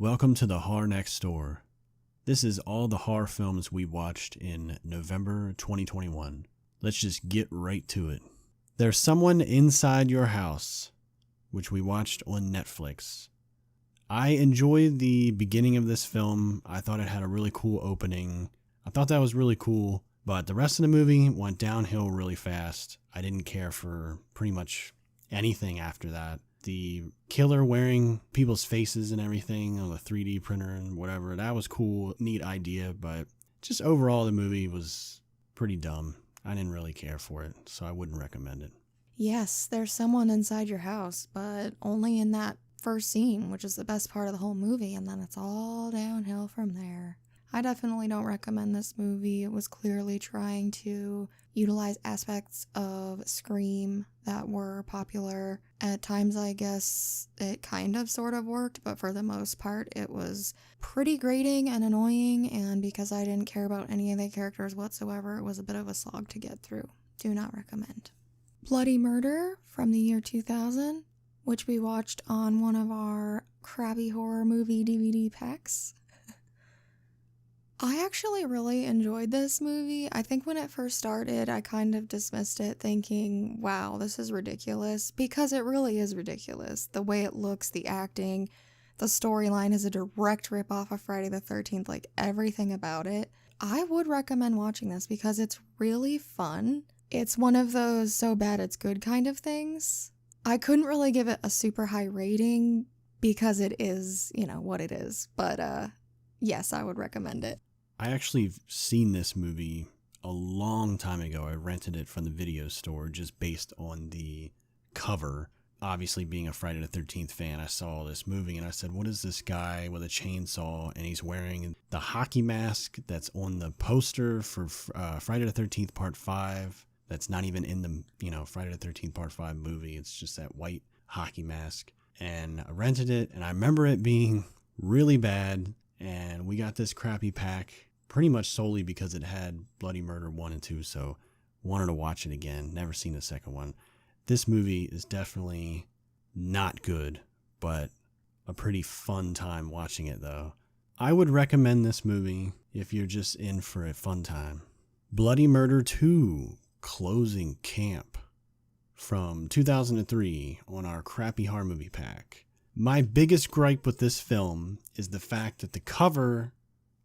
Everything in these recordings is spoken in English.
Welcome to the Horror Next Door. This is all the horror films we watched in November 2021. Let's just get right to it. There's Someone Inside Your House, which we watched on Netflix. I enjoyed the beginning of this film. I thought it had a really cool opening. I thought that was really cool, but the rest of the movie went downhill really fast. I didn't care for pretty much anything after that. The killer wearing people's faces and everything on the 3D printer and whatever, that was cool, neat idea, but just overall the movie was pretty dumb. I didn't really care for it, so I wouldn't recommend it. Yes, there's someone inside your house, but only in that first scene, which is the best part of the whole movie, and then it's all downhill from there. I definitely don't recommend this movie. It was clearly trying to utilize aspects of Scream that were popular. At times, I guess it kind of sort of worked, but for the most part, it was pretty grating and annoying, and because I didn't care about any of the characters whatsoever, it was a bit of a slog to get through. Do not recommend. Bloody Murder from the year 2000, which we watched on one of our crappy horror movie DVD packs. I actually really enjoyed this movie. I think when it first started, I kind of dismissed it thinking, wow, this is ridiculous, because it really is ridiculous. The way it looks, the acting, the storyline is a direct ripoff of Friday the 13th, like everything about it. I would recommend watching this because it's really fun. It's one of those so bad it's good kind of things. I couldn't really give it a super high rating because it is, what it is. But yes, I would recommend it. I actually seen this movie a long time ago. I rented it from the video store just based on the cover. Obviously, being a Friday the 13th fan, I saw this movie and I said, what is this guy with a chainsaw? And he's wearing the hockey mask that's on the poster for Friday the 13th Part 5. That's not even in the, Friday the 13th Part 5 movie. It's just that white hockey mask. And I rented it, and I remember it being really bad. And we got this crappy pack pretty much solely because it had Bloody Murder 1 and 2. So wanted to watch it again. Never seen the second one. This movie is definitely not good, but a pretty fun time watching it, though. I would recommend this movie if you're just in for a fun time. Bloody Murder 2. Closing Camp from 2003 on our crappy horror movie pack. My biggest gripe with this film is the fact that the cover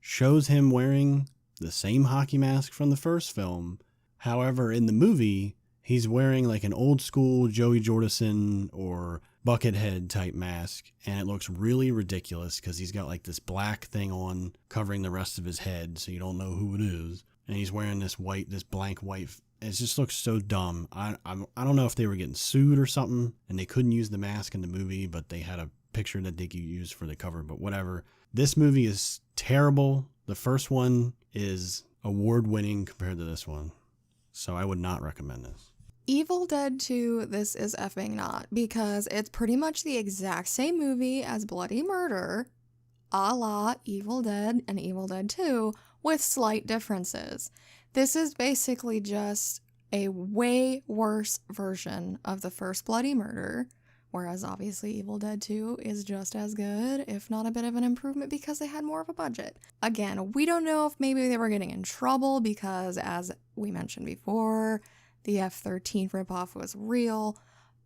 shows him wearing the same hockey mask from the first film. However, in the movie, he's wearing like an old school Joey Jordison or Buckethead type mask, and it looks really ridiculous because he's got like this black thing on covering the rest of his head so you don't know who it is. And he's wearing this blank white. It just looks so dumb. I don't know if they were getting sued or something and they couldn't use the mask in the movie, but they had a picture that they could use for the cover, but whatever. This movie is terrible. The first one is award-winning compared to this one, so I would not recommend this. Evil Dead 2, this is effing not, because it's pretty much the exact same movie as Bloody Murder, a la Evil Dead and Evil Dead 2, with slight differences. This is basically just a way worse version of the first Bloody Murder, whereas obviously Evil Dead 2 is just as good, if not a bit of an improvement because they had more of a budget. Again, we don't know if maybe they were getting in trouble because, as we mentioned before, the F-13 ripoff was real,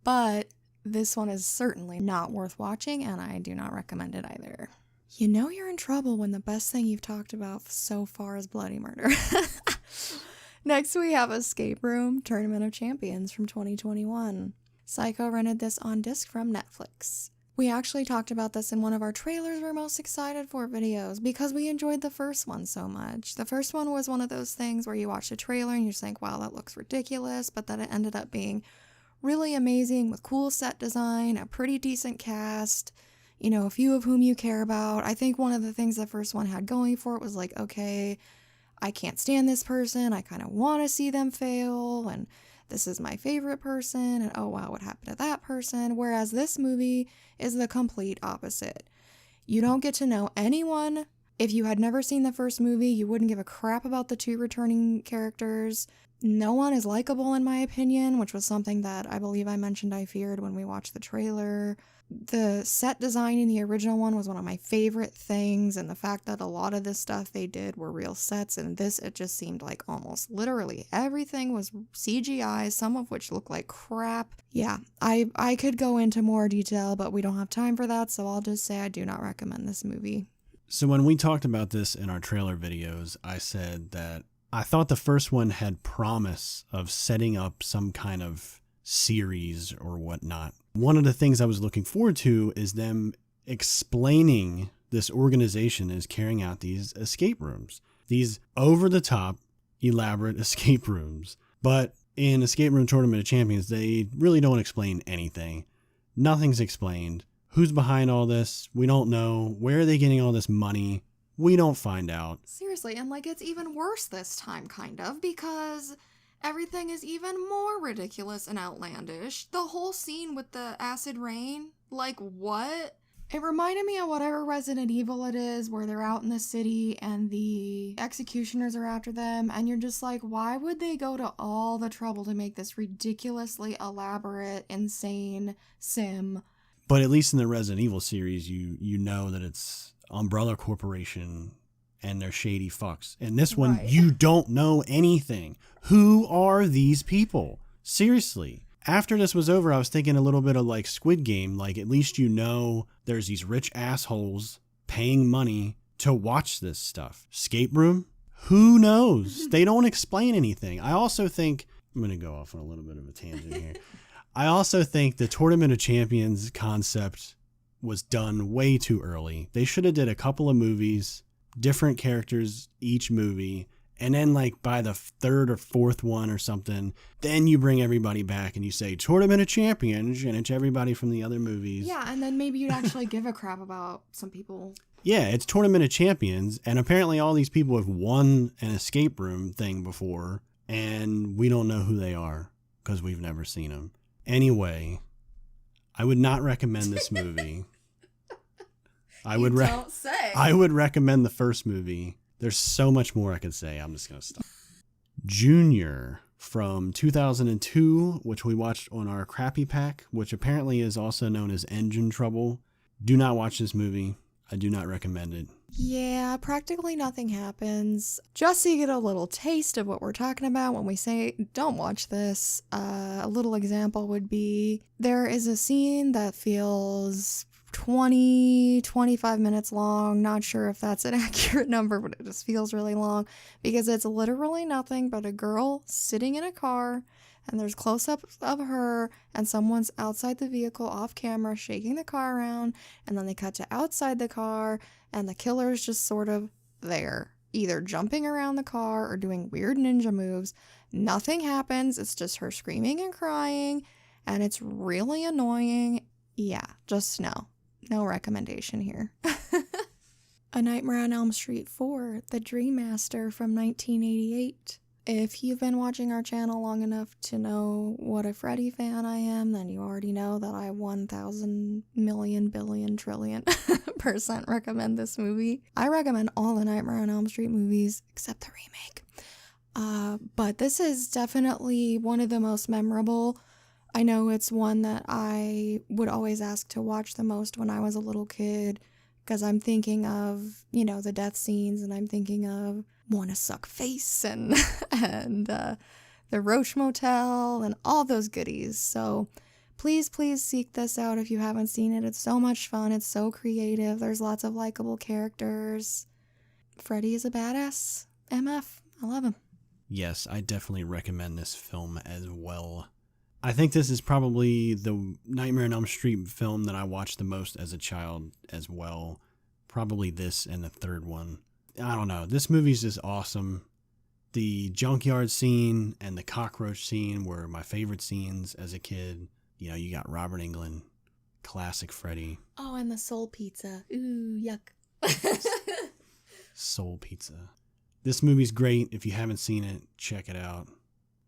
but this one is certainly not worth watching, and I do not recommend it either. You know you're in trouble when the best thing you've talked about so far is Bloody Murder. Next we have Escape Room Tournament of Champions from 2021. Psycho rented this on disc from Netflix. We actually talked about this in one of our trailers we're most excited for videos because we enjoyed the first one so much. The first one was one of those things where you watch the trailer and you're just like, wow, that looks ridiculous, but then it ended up being really amazing with cool set design, a pretty decent cast, a few of whom you care about. I think one of the things the first one had going for it was like, okay, I can't stand this person, I kind of want to see them fail, and this is my favorite person, and oh wow, what happened to that person? Whereas this movie is the complete opposite. You don't get to know anyone. If you had never seen the first movie, you wouldn't give a crap about the two returning characters. No one is likable in my opinion, which was something that I believe I mentioned I feared when we watched the trailer. The set design in the original one was one of my favorite things, and the fact that a lot of the stuff they did were real sets, and this, it just seemed like almost literally everything was CGI, some of which looked like crap. Yeah, I could go into more detail, but we don't have time for that, so I'll just say I do not recommend this movie. So when we talked about this in our trailer videos, I said that I thought the first one had promise of setting up some kind of series or whatnot. One of the things I was looking forward to is them explaining this organization is carrying out these escape rooms, these over-the-top, elaborate escape rooms. But in Escape Room Tournament of Champions, they really don't explain anything. Nothing's explained. Who's behind all this? We don't know. Where are they getting all this money? We don't find out. Seriously, and like it's even worse this time, kind of, because everything is even more ridiculous and outlandish. The whole scene with the acid rain, like what? It reminded me of whatever Resident Evil it is, where they're out in the city and the executioners are after them, and you're just like, why would they go to all the trouble to make this ridiculously elaborate, insane sim? But at least in the Resident Evil series, you know that it's Umbrella Corporation and they're shady fucks. And this one, Right. You don't know anything. Who are these people? Seriously. After this was over, I was thinking a little bit of like Squid Game. Like, at least you know there's these rich assholes paying money to watch this stuff. Escape room? Who knows? They don't explain anything. I also think, I'm going to go off on a little bit of a tangent here. I also think the Tournament of Champions concept was done way too early. They should have did a couple of movies, different characters each movie, and then like by the third or fourth one or something, then you bring everybody back and you say Tournament of Champions, and it's everybody from the other movies. Yeah, and then maybe you'd actually give a crap about some people. Yeah, it's Tournament of Champions, and apparently all these people have won an escape room thing before, and we don't know who they are because we've never seen them. Anyway, I would not recommend this movie. I would recommend the first movie. There's so much more I could say. I'm just going to stop. Junior from 2002, which we watched on our Crappy Pack, which apparently is also known as Engine Trouble. Do not watch this movie. I do not recommend it. Yeah, practically nothing happens. Just so you get a little taste of what we're talking about when we say don't watch this, a little example would be there is a scene that feels 25 minutes long. Not sure if that's an accurate number, but it just feels really long because it's literally nothing but a girl sitting in a car and there's close-ups of her and someone's outside the vehicle off camera shaking the car around, and then they cut to outside the car and the killer is just sort of there, either jumping around the car or doing weird ninja moves. Nothing happens. It's just her screaming and crying, and it's really annoying. Yeah, just no recommendation here. A Nightmare on Elm Street 4, The Dream Master from 1988. If you've been watching our channel long enough to know what a Freddy fan I am, then you already know that I 1,000 million billion trillion % recommend this movie. I recommend all the Nightmare on Elm Street movies except the remake. But this is definitely one of the most memorable. I know it's one that I would always ask to watch the most when I was a little kid, because I'm thinking of, the death scenes, and I'm thinking of Wanna Suck Face and the Roach Motel and all those goodies. So please seek this out if you haven't seen it. It's so much fun. It's so creative. There's lots of likable characters. Freddy is a badass MF. I love him. Yes, I definitely recommend this film as well. I think this is probably the Nightmare on Elm Street film that I watched the most as a child as well. Probably this and the third one. I don't know. This movie's just awesome. The junkyard scene and the cockroach scene were my favorite scenes as a kid. You got Robert Englund, classic Freddy. Oh, and the soul pizza. Ooh, yuck. Soul pizza. This movie's great. If you haven't seen it, check it out.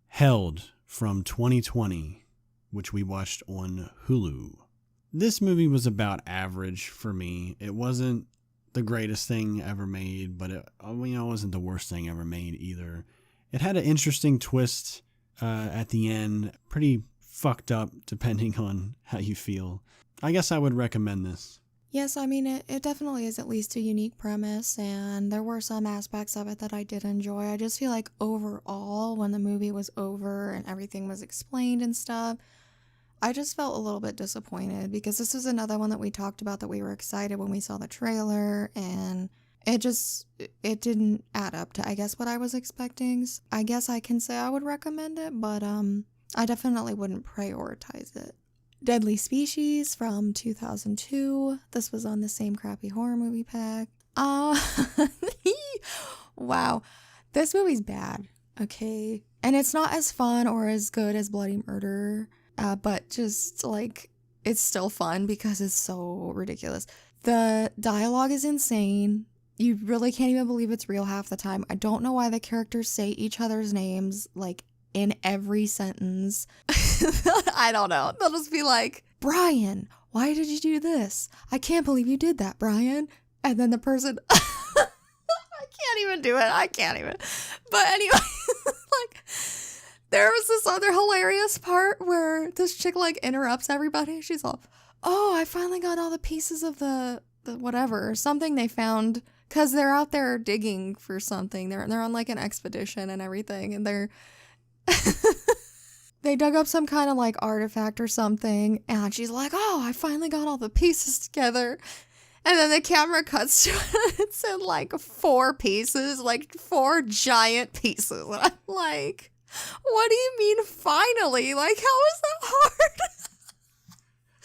Held from 2020, which we watched on Hulu. This movie was about average for me. It wasn't the greatest thing ever made, but it wasn't the worst thing ever made either. It had an interesting twist at the end, pretty fucked up depending on how you feel. I guess I would recommend this. Yes, I mean, it definitely is at least a unique premise, and there were some aspects of it that I did enjoy. I just feel like overall, when the movie was over and everything was explained and stuff, I just felt a little bit disappointed because this is another one that we talked about that we were excited when we saw the trailer, and it didn't add up to, I guess, what I was expecting. I guess I can say I would recommend it, but I definitely wouldn't prioritize it. Deadly Species from 2002. This was on the same crappy horror movie pack. Wow. This movie's bad, okay? And it's not as fun or as good as Bloody Murder, but just, like, it's still fun because it's so ridiculous. The dialogue is insane. You really can't even believe it's real half the time. I don't know why the characters say each other's names, like, in every sentence. I don't know. They'll just be like, Brian, why did you do this? I can't believe you did that, Brian. And then the person, I can't even do it. I can't even. But anyway, like, there was this other hilarious part where this chick, like, interrupts everybody. She's all, oh, I finally got all the pieces of the whatever, something they found, because they're out there digging for something. They're on, like, an expedition and everything, and they dug up some kind of, like, artifact or something, and she's like, oh, I finally got all the pieces together. And then the camera cuts to it. It's in, like, 4 pieces, like 4 giant pieces. And I'm like, what do you mean finally? Like, how is that hard?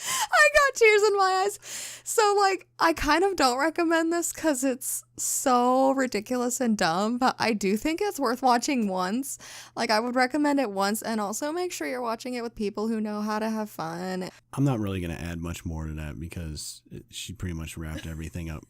I got tears in my eyes. So, like, I kind of don't recommend this because it's so ridiculous and dumb, but I do think it's worth watching once. Like, I would recommend it once, and also make sure you're watching it with people who know how to have fun. I'm not really going to add much more to that because she pretty much wrapped everything up.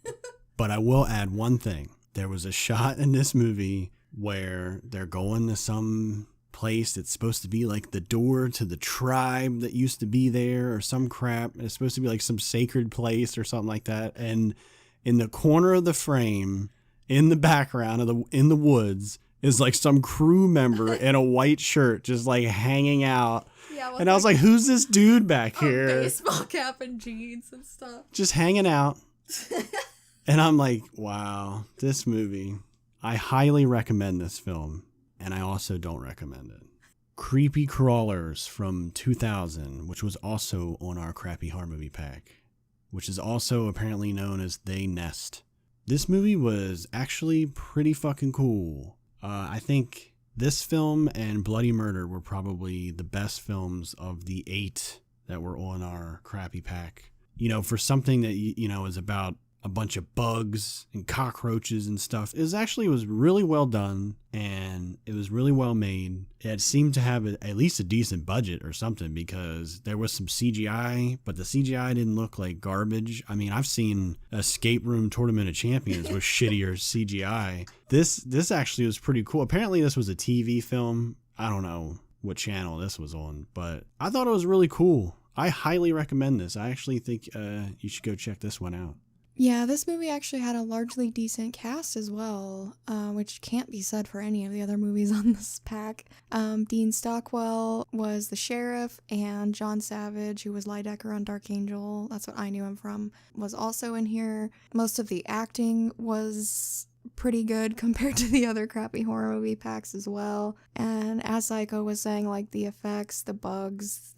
But I will add one thing. There was a shot in this movie where they're going to some place that's supposed to be like the door to the tribe that used to be there or some crap. It's supposed to be like some sacred place or something like that. And in the corner of the frame, in the background in the woods, is like some crew member in a white shirt just like hanging out. Yeah, and I was like, who's this dude back here? Baseball cap and jeans and stuff. Just hanging out. And I'm like, wow, this movie. I highly recommend this film. And I also don't recommend it. Creepy Crawlers from 2000, which was also on our crappy horror movie pack, which is also apparently known as They Nest. This movie was actually pretty fucking cool. I think this film and Bloody Murder were probably the best films of the 8 that were on our crappy pack. You know, for something that, you know, is about a bunch of bugs and cockroaches and stuff. It was really well done, and it was really well made. It seemed to have at least a decent budget or something, because there was some CGI, but the CGI didn't look like garbage. I mean, I've seen Escape Room Tournament of Champions with shittier CGI. This actually was pretty cool. Apparently this was a TV film. I don't know what channel this was on, but I thought it was really cool. I highly recommend this. I actually think you should go check this one out. Yeah, this movie actually had a largely decent cast as well, which can't be said for any of the other movies on this pack. Dean Stockwell was the sheriff, and John Savage, who was Lydecker on Dark Angel, that's what I knew him from, was also in here. Most of the acting was pretty good compared to the other crappy horror movie packs as well. And as Psycho was saying, like, the effects, the bugs,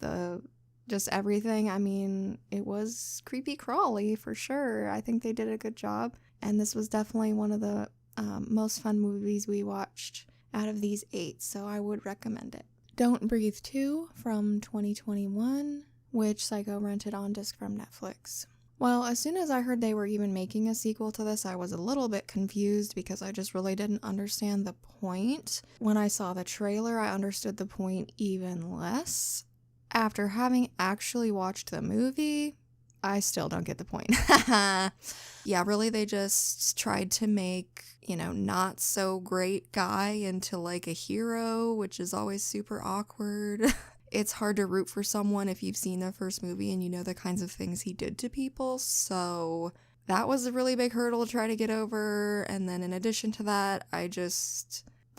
just everything. I mean, it was creepy crawly for sure. I think they did a good job. And this was definitely one of the most fun movies we watched out of these 8. So I would recommend it. Don't Breathe 2 from 2021, which Psycho rented on disc from Netflix. Well, as soon as I heard they were even making a sequel to this, I was a little bit confused because I just really didn't understand the point. When I saw the trailer, I understood the point even less. After having actually watched the movie, I still don't get the point. Yeah, really, they just tried to make, not so great guy into like a hero, which is always super awkward. It's hard to root for someone if you've seen the first movie and you know the kinds of things he did to people, so that was a really big hurdle to try to get over. And then in addition to that,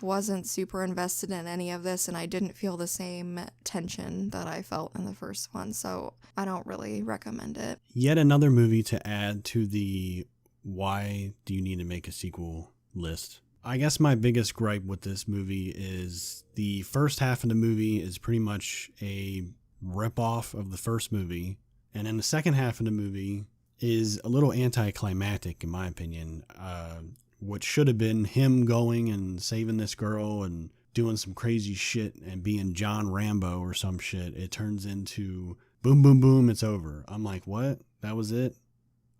wasn't super invested in any of this, and I didn't feel the same tension that I felt in the first one, so I don't really recommend it. Yet another movie to add to the why do you need to make a sequel list. I guess my biggest gripe with this movie is the first half of the movie is pretty much a ripoff of the first movie, and then the second half of the movie is a little anticlimactic, in my opinion. What should have been him going and saving this girl and doing some crazy shit and being John Rambo or some shit, it turns into boom, boom, boom, it's over. I'm like, what? That was it?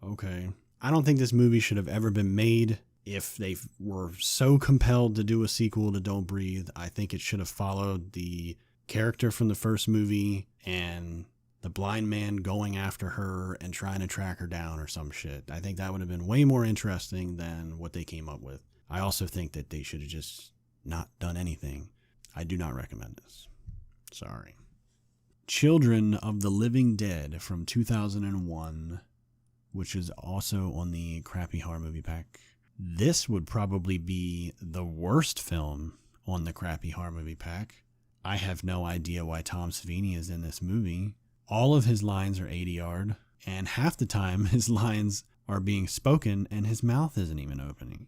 Okay. I don't think this movie should have ever been made. If they were so compelled to do a sequel to Don't Breathe, I think it should have followed the character from the first movie and the blind man going after her and trying to track her down or some shit. I think that would have been way more interesting than what they came up with. I also think that they should have just not done anything. I do not recommend this. Sorry. Children of the Living Dead from 2001, which is also on the Crappy Horror Movie Pack. This would probably be the worst film on the Crappy Horror Movie Pack. I have no idea why Tom Savini is in this movie. All of his lines are 80-yard, and half the time his lines are being spoken and his mouth isn't even opening.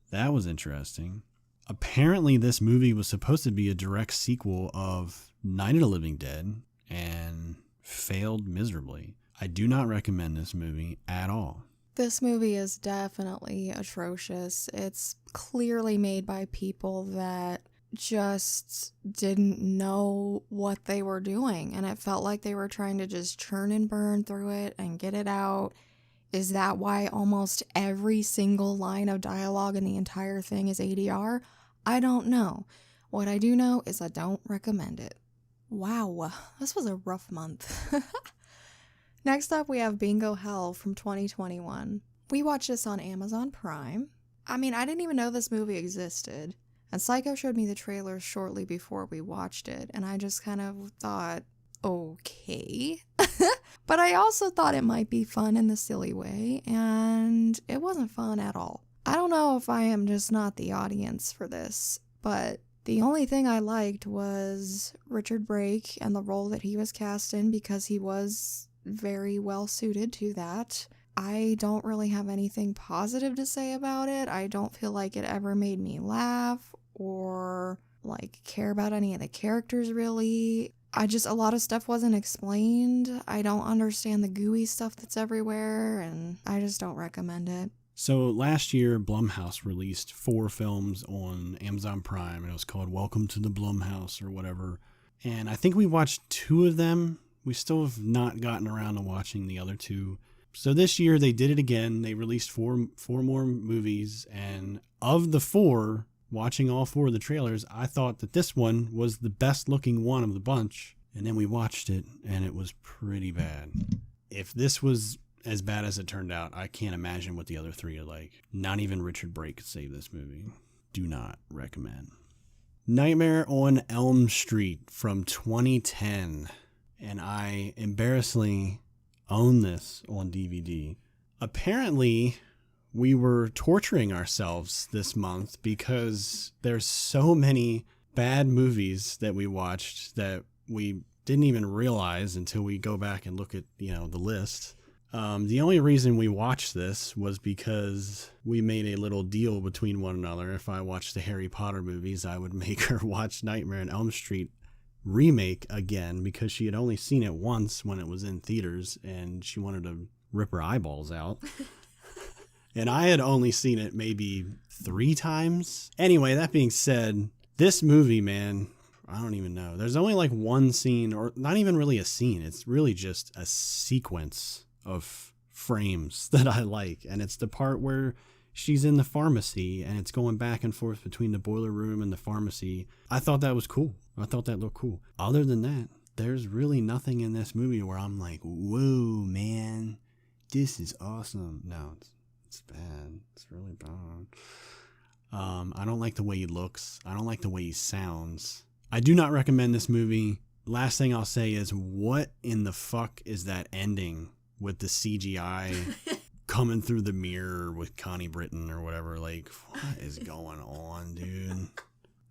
That was interesting. Apparently this movie was supposed to be a direct sequel of Night of the Living Dead and failed miserably. I do not recommend this movie at all. This movie is definitely atrocious. It's clearly made by people that just didn't know what they were doing, and it felt like they were trying to just churn and burn through it and get it out. Is that why almost every single line of dialogue in the entire thing is ADR? I don't know. What I do know is I don't recommend it. Wow, this was a rough month. Next up, we have Bingo Hell from 2021. We watched this on Amazon Prime. I mean, I didn't even know this movie existed. And Psycho showed me the trailer shortly before we watched it, and I just kind of thought, okay. But I also thought it might be fun in the silly way, and it wasn't fun at all. I don't know if I am just not the audience for this, but the only thing I liked was Richard Brake and the role that he was cast in, because he was very well suited to that. I don't really have anything positive to say about it. I don't feel like it ever made me laugh or like care about any of the characters really. A lot of stuff wasn't explained. I don't understand the gooey stuff that's everywhere, and I just don't recommend it. So last year, Blumhouse released 4 films on Amazon Prime, and it was called Welcome to the Blumhouse or whatever. And I think we watched 2 of them. We still have not gotten around to watching the other 2. So this year they did it again. They released four more movies, and of the 4, watching all 4 of the trailers, I thought that this one was the best looking one of the bunch. And then we watched it, and it was pretty bad. If this was as bad as it turned out, I can't imagine what the other 3 are like. Not even Richard Brake could save this movie. Do not recommend. Nightmare on Elm Street from 2010. And I embarrassingly own this on DVD. Apparently, we were torturing ourselves this month because there's so many bad movies that we watched that we didn't even realize until we go back and look at, the list. The only reason we watched this was because we made a little deal between one another. If I watched the Harry Potter movies, I would make her watch Nightmare on Elm Street remake again because she had only seen it once when it was in theaters and she wanted to rip her eyeballs out. And I had only seen it maybe 3 times. Anyway, that being said, this movie, man, I don't even know. There's only like one scene, or not even really a scene. It's really just a sequence of frames that I like. And it's the part where she's in the pharmacy and it's going back and forth between the boiler room and the pharmacy. I thought that was cool. I thought that looked cool. Other than that, there's really nothing in this movie where I'm like, whoa, man, this is awesome. No, it's bad. It's really bad. I don't like the way he looks. I don't like the way he sounds. I do not recommend this movie. Last thing I'll say is, what in the fuck is that ending with the CGI coming through the mirror with Connie Britton or whatever. Like, what is going on, dude?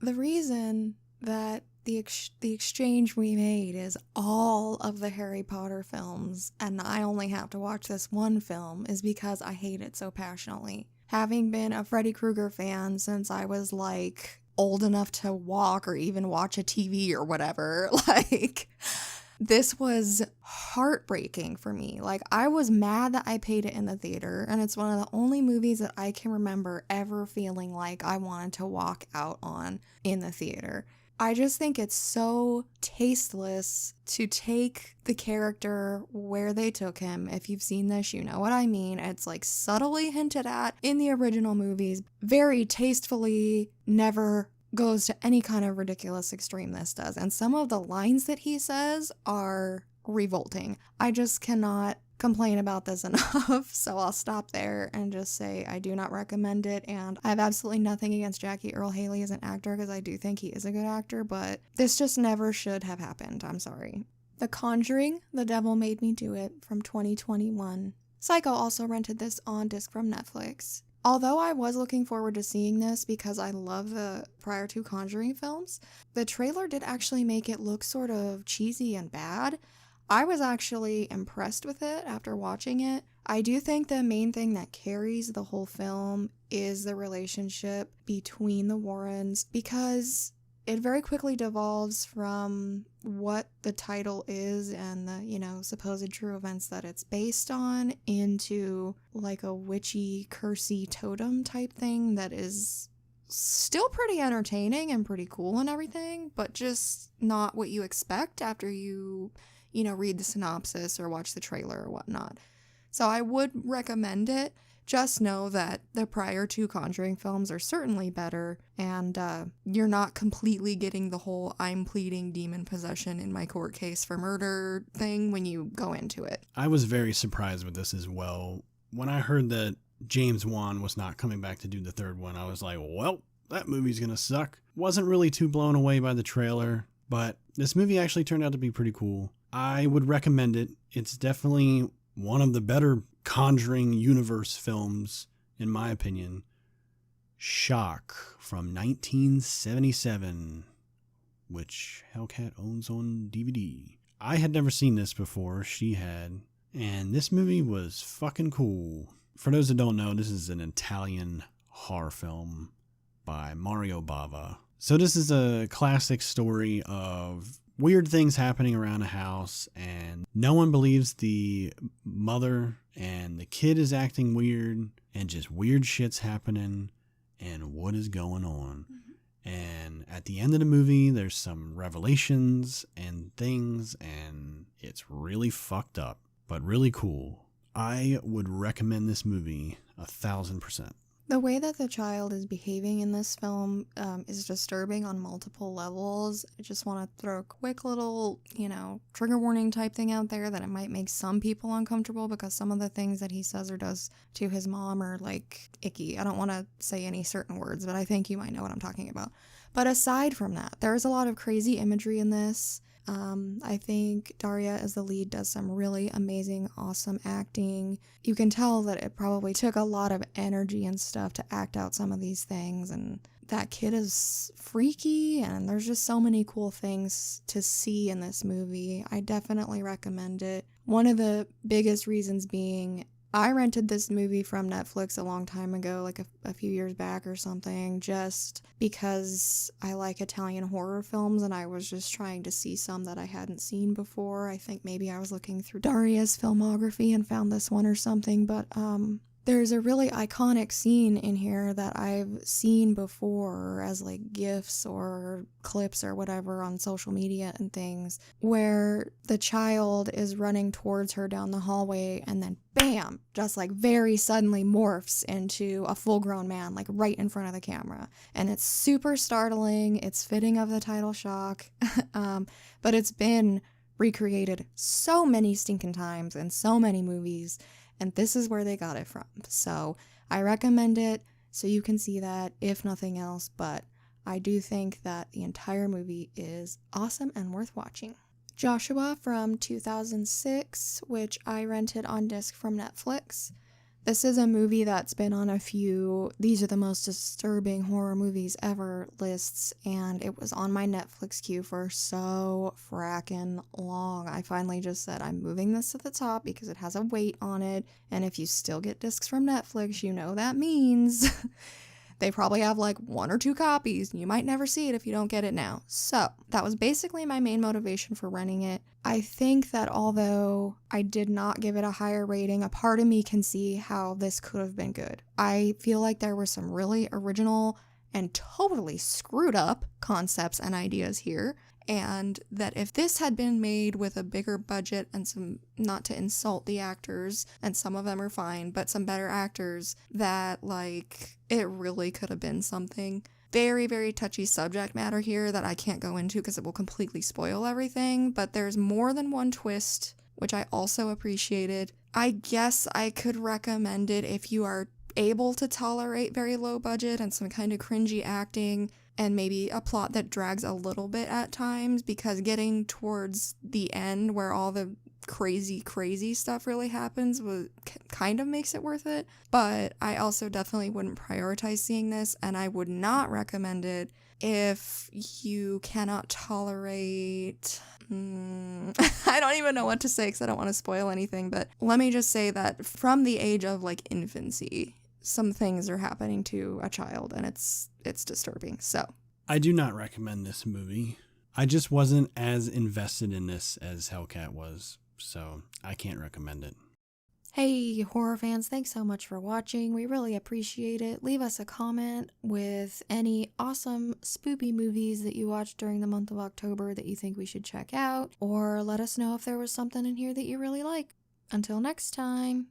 The reason that the exchange we made is all of the Harry Potter films, and I only have to watch this one film, is because I hate it so passionately. Having been a Freddy Krueger fan since I was like old enough to walk or even watch a TV or whatever, like, this was heartbreaking for me. Like, I was mad that I paid it in the theater, and it's one of the only movies that I can remember ever feeling like I wanted to walk out on in the theater. I just think it's so tasteless to take the character where they took him. If you've seen this, you know what I mean. It's like subtly hinted at in the original movies, very tastefully, never goes to any kind of ridiculous extreme this does. And some of the lines that he says are revolting. I just cannot complain about this enough, so I'll stop there and just say I do not recommend it, and I have absolutely nothing against Jackie Earle Haley as an actor because I do think he is a good actor, but this just never should have happened. I'm sorry. The Conjuring, The Devil Made Me Do It from 2021. Psycho also rented this on disc from Netflix. Although I was looking forward to seeing this because I love the prior two Conjuring films, the trailer did actually make it look sort of cheesy and bad. I was actually impressed with it after watching it. I do think the main thing that carries the whole film is the relationship between the Warrens, because it very quickly devolves from what the title is and the, supposed true events that it's based on into like a witchy, cursey totem type thing that is still pretty entertaining and pretty cool and everything, but just not what you expect after you read the synopsis or watch the trailer or whatnot. So I would recommend it. Just know that the prior two Conjuring films are certainly better, and you're not completely getting the whole I'm pleading demon possession in my court case for murder thing when you go into it. I was very surprised with this as well. When I heard that James Wan was not coming back to do the third one, I was like, well, that movie's gonna suck. Wasn't really too blown away by the trailer, but this movie actually turned out to be pretty cool. I would recommend it. It's definitely one of the better Conjuring universe films, in my opinion. Shock from 1977, which Hellcat owns on DVD. I had never seen this before. She had. And this movie was fucking cool. For those that don't know, this is an Italian horror film by Mario Bava. So this is a classic story of weird things happening around a house, and no one believes the mother, and the kid is acting weird, and just weird shit's happening, and what is going on. And at the end of the movie, there's some revelations and things, and it's really fucked up, but really cool. I would recommend this movie 1,000%. The way that the child is behaving in this film is disturbing on multiple levels. I just want to throw a quick little, trigger warning type thing out there that it might make some people uncomfortable because some of the things that he says or does to his mom are, like, icky. I don't want to say any certain words, but I think you might know what I'm talking about. But aside from that, there's a lot of crazy imagery in this. I think Daria as the lead does some really amazing, awesome acting. You can tell that it probably took a lot of energy and stuff to act out some of these things, and that kid is freaky, and there's just so many cool things to see in this movie. I definitely recommend it. One of the biggest reasons being, I rented this movie from Netflix a long time ago, like a few years back or something, just because I like Italian horror films and I was just trying to see some that I hadn't seen before. I think maybe I was looking through Daria's filmography and found this one or something, but there's a really iconic scene in here that I've seen before as like GIFs or clips or whatever on social media and things, where the child is running towards her down the hallway and then bam, just like very suddenly morphs into a full-grown man, like right in front of the camera. And it's super startling. It's fitting of the title Shock, but it's been recreated so many stinking times in so many movies. And this is where they got it from. So I recommend it so you can see that, if nothing else. But I do think that the entire movie is awesome and worth watching. Joshua from 2006, which I rented on disc from Netflix. This is a movie that's been on a few "these are the most disturbing horror movies ever" lists, and it was on my Netflix queue for so fracking long. I finally just said, I'm moving this to the top because it has a weight on it, and if you still get discs from Netflix, you know that means they probably have like 1 or 2 copies, and you might never see it if you don't get it now. So that was basically my main motivation for renting it. I think that although I did not give it a higher rating, a part of me can see how this could have been good. I feel like there were some really original and totally screwed up concepts and ideas here, and that if this had been made with a bigger budget and some, not to insult the actors, and some of them are fine, but some better actors, that like it really could have been something. Very, very touchy subject matter here that I can't go into because it will completely spoil everything, but there's more than one twist, which I also appreciated. I guess I could recommend it if you are able to tolerate very low budget and some kind of cringy acting and maybe a plot that drags a little bit at times, because getting towards the end where all the crazy stuff really happens kind of makes it worth it. But I also definitely wouldn't prioritize seeing this, and I would not recommend it if you cannot tolerate I don't even know what to say because I don't want to spoil anything, but let me just say that from the age of like infancy, some things are happening to a child, and it's disturbing. So I do not recommend this movie. I just wasn't as invested in this as Hellcat was, so I can't recommend it. hey, horror fans, thanks so much for watching. We really appreciate it. Leave us a comment with any awesome spoopy movies that you watched during the month of October that you think we should check out, or let us know if there was something in here that you really like. Until next time.